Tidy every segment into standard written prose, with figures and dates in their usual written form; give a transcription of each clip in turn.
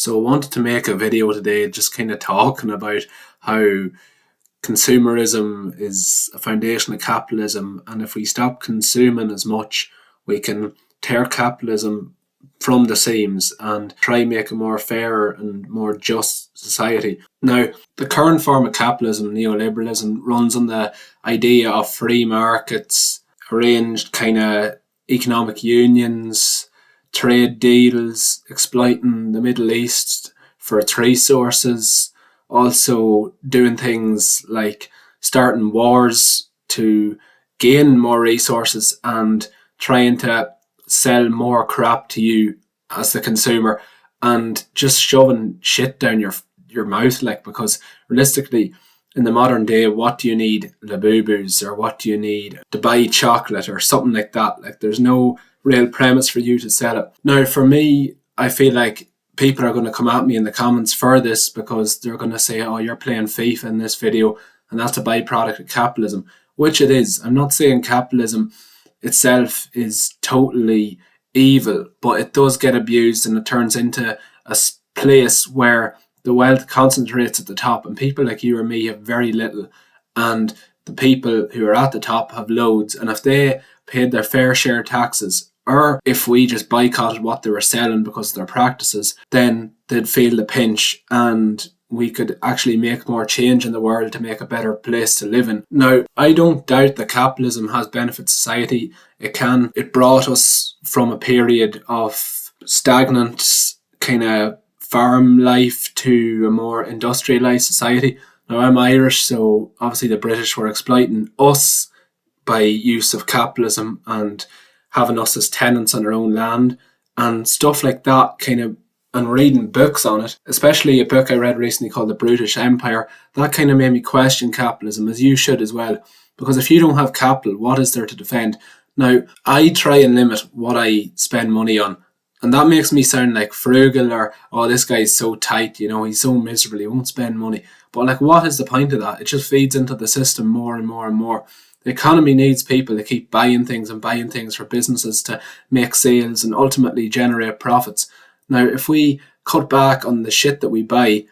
So I wanted to make a video today just kind of talking about how consumerism is a foundation of capitalism, and if we stop consuming as much, we can tear capitalism from the seams and try make a more fair and more just society. Now, the current form of capitalism, neoliberalism, runs on the idea of free markets, arranged kind of economic unions, trade deals, exploiting the Middle East for its resources, also doing things like starting wars to gain more resources and trying to sell more crap to you as the consumer, and just shoving shit down your mouth, like, because realistically in the modern day, what do you need? Labubus, or what do you need to buy chocolate or something like that? Like, there's no real premise for you to sell it. Now, for me, I feel like people are going to come at me in the comments for this because they're going to say, oh, you're playing FIFA in this video and that's a byproduct of capitalism, which it is. I'm not saying capitalism itself is totally evil, but it does get abused and it turns into a place where the wealth concentrates at the top and people like you or me have very little, and the people who are at the top have loads. And if they paid their fair share taxes, or if we just boycotted what they were selling because of their practices, then they'd feel the pinch and we could actually make more change in the world to make a better place to live in. Now, I don't doubt that capitalism has benefited society. It brought us from a period of stagnant kind of farm life to a more industrialised society. Now, I'm Irish, so obviously the British were exploiting us by use of capitalism and having us as tenants on their own land and stuff like that, and reading books on it, especially a book I read recently called The British Empire. That kind of made me question capitalism, as you should as well, because if you don't have capital, what is there to defend? Now, I try and limit what I spend money on, and that makes me sound like frugal, or, oh, this guy's so tight, he's so miserable, he won't spend money. But like, what is the point of that? It just feeds into the system more and more and more. The economy needs people to keep buying things for businesses to make sales and ultimately generate profits. Now, if we cut back on the shit that we buy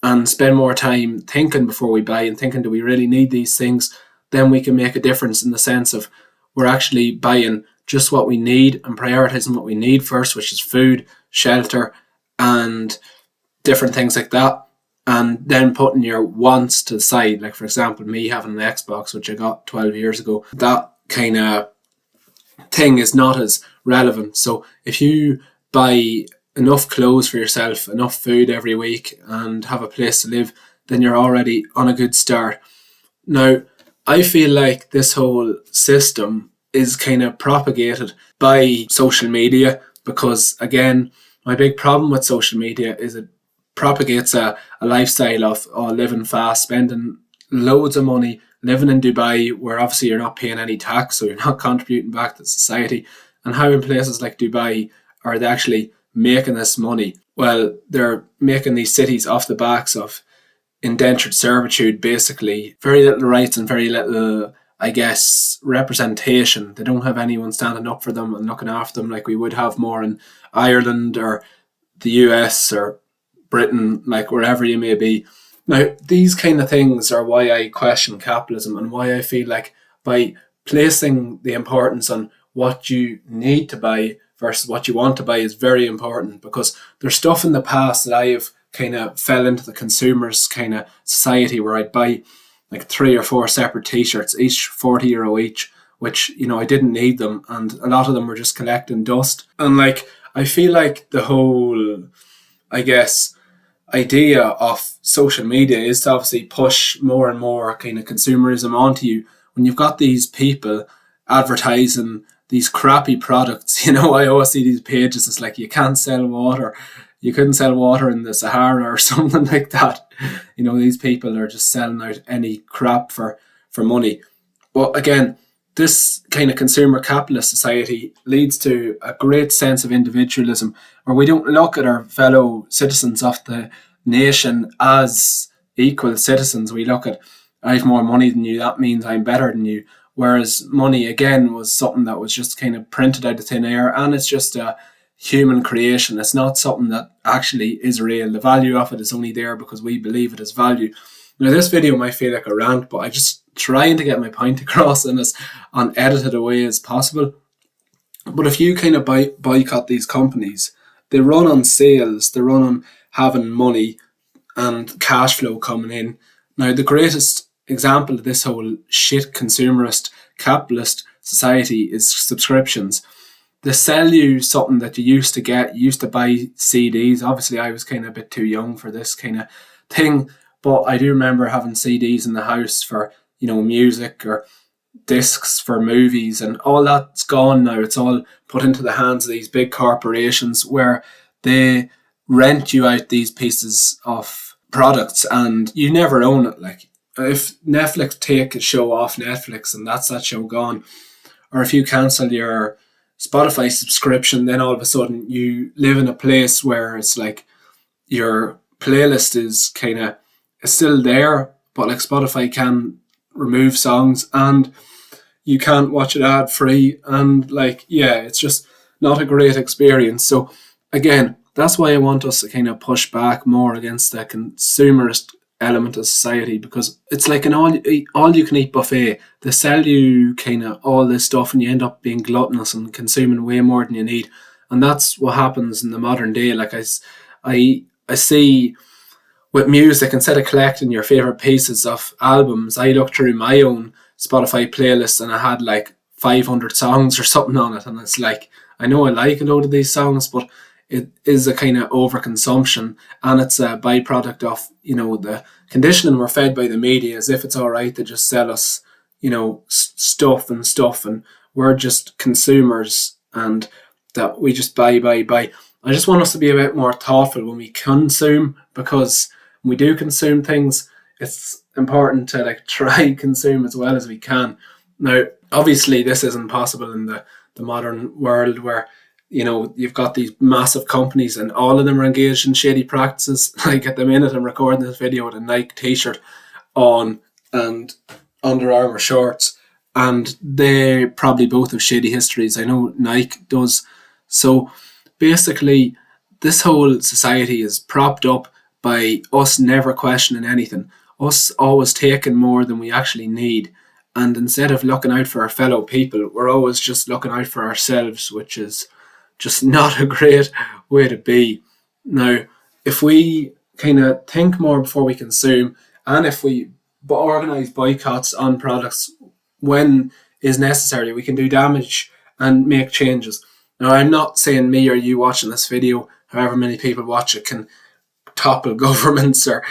and spend more time thinking before we buy and thinking, do we really need these things, then we can make a difference in the sense of we're actually buying just what we need and prioritizing what we need first, which is food, shelter, and different things like that. And then putting your wants to the side. Like, for example, me having an Xbox, which I got 12 years ago, that kind of thing is not as relevant. So if you buy enough clothes for yourself, enough food every week, and have a place to live, then you're already on a good start. Now, I feel like this whole system is kind of propagated by social media because, again, my big problem with social media is it propagates a lifestyle of living fast, spending loads of money, living in Dubai, where obviously you're not paying any tax, so you're not contributing back to society. And how in places like Dubai are they actually making this money? Well, they're making these cities off the backs of indentured servitude, basically. Very little rights and very little, I guess, representation. They don't have anyone standing up for them and looking after them like we would have more in Ireland or the US or Britain, like wherever you may be. Now, these kind of things are why I question capitalism and why I feel like by placing the importance on what you need to buy versus what you want to buy is very important, because there's stuff in the past that I have kind of fell into the consumer's kind of society where I'd buy like 3 or 4 separate t-shirts, each €40 each, which, I didn't need them, and a lot of them were just collecting dust. And like, I feel like the whole, I guess, idea of social media is to obviously push more and more kind of consumerism onto you. When you've got these people advertising these crappy products, I always see these pages, it's like, you can't sell water, you couldn't sell water in the Sahara or something like that. These people are just selling out any crap for money. But again, this kind of consumer capitalist society leads to a great sense of individualism, where we don't look at our fellow citizens of the nation as equal citizens. We look at, I have more money than you, that means I'm better than you. Whereas money, again, was something that was just kind of printed out of thin air, and it's just a human creation. It's not something that actually is real. The value of it is only there because we believe it is value. Now, this video might feel like a rant, but I just trying to get my point across in as unedited a way as possible. But if you kind of boycott these companies, they run on sales, they run on having money and cash flow coming in. Now, the greatest example of this whole shit consumerist capitalist society is subscriptions. They sell you something that you used to get. You used to buy CDs. Obviously, I was kind of a bit too young for this kind of thing, but I do remember having CDs in the house for, music, or discs for movies, and all that's gone now. It's all put into the hands of these big corporations where they rent you out these pieces of products and you never own it. Like, if Netflix take a show off Netflix and that's that show gone, or if you cancel your Spotify subscription, then all of a sudden you live in a place where it's like your playlist is kind of still there, but like Spotify can remove songs and you can't watch it ad free, and it's just not a great experience. So again, that's why I want us to kind of push back more against the consumerist element of society, because it's like an all you can eat buffet. They sell you kind of all this stuff and you end up being gluttonous and consuming way more than you need. And that's what happens in the modern day. Like I see with music, instead of collecting your favorite pieces of albums, I look through my own Spotify playlist and I had like 500 songs or something on it, and it's like, I know I like a load of these songs, but it is a kind of overconsumption, and it's a byproduct of the conditioning we're fed by the media, as if it's all right to just sell us stuff, and we're just consumers, and that we just buy. I just want us to be a bit more thoughtful when we consume, because when we do consume things, it's important to try consume as well as we can. Now, obviously, this isn't possible in the modern world where you've got these massive companies and all of them are engaged in shady practices. Like at the minute I'm recording this video with a Nike t-shirt on and Under Armour shorts, and they probably both have shady histories. I know Nike does. So basically, this whole society is propped up by us never questioning anything, us always taking more than we actually need. And instead of looking out for our fellow people, we're always just looking out for ourselves, which is just not a great way to be. Now, if we kind of think more before we consume, and if we organise boycotts on products when is necessary, we can do damage and make changes. Now, I'm not saying me or you watching this video, however many people watch it, can topple governments, or,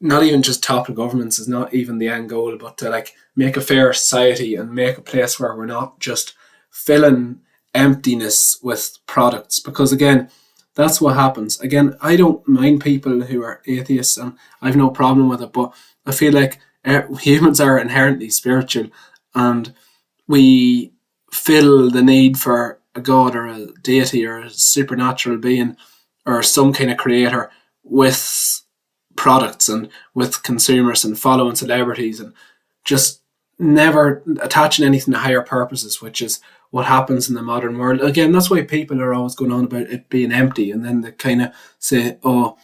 not even just topple governments is not even the end goal, but to make a fair society and make a place where we're not just filling emptiness with products, because again, that's what happens. Again, I don't mind people who are atheists and I've no problem with it, but I feel like humans are inherently spiritual, and we feel the need for a god or a deity or a supernatural being or some kind of creator with products and with consumers and following celebrities, and just never attaching anything to higher purposes, which is what happens in the modern world. Again, that's why people are always going on about it being empty, and then they kind of say, oh,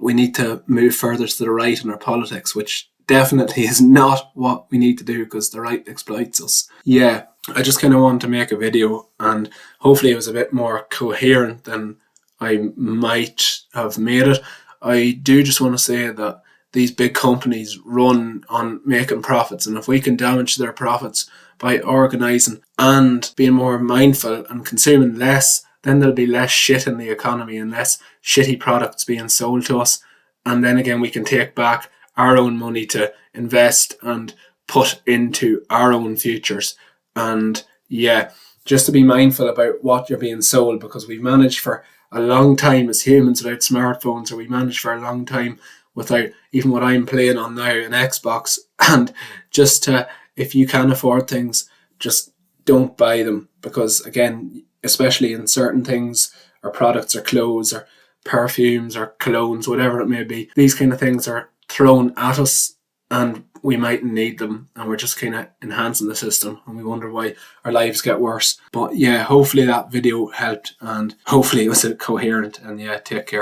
we need to move further to the right in our politics, which definitely is not what we need to do, because the right exploits us. Yeah, I just kind of wanted to make a video, and hopefully it was a bit more coherent than I might have made it. I do just want to say that these big companies run on making profits, and if we can damage their profits by organising and being more mindful and consuming less, then there'll be less shit in the economy and less shitty products being sold to us. And then again, we can take back our own money to invest and put into our own futures. And yeah, just to be mindful about what you're being sold, because we've managed for a long time as humans without smartphones, or we managed for a long time without even what I'm playing on now, an Xbox. And just if you can afford things, just don't buy them, because again, especially in certain things or products or clothes or perfumes or colognes, whatever it may be, these kind of things are thrown at us, and we mightn't need them, and we're just kind of enhancing the system, and we wonder why our lives get worse. But yeah, hopefully that video helped, and hopefully it was coherent, and yeah, take care.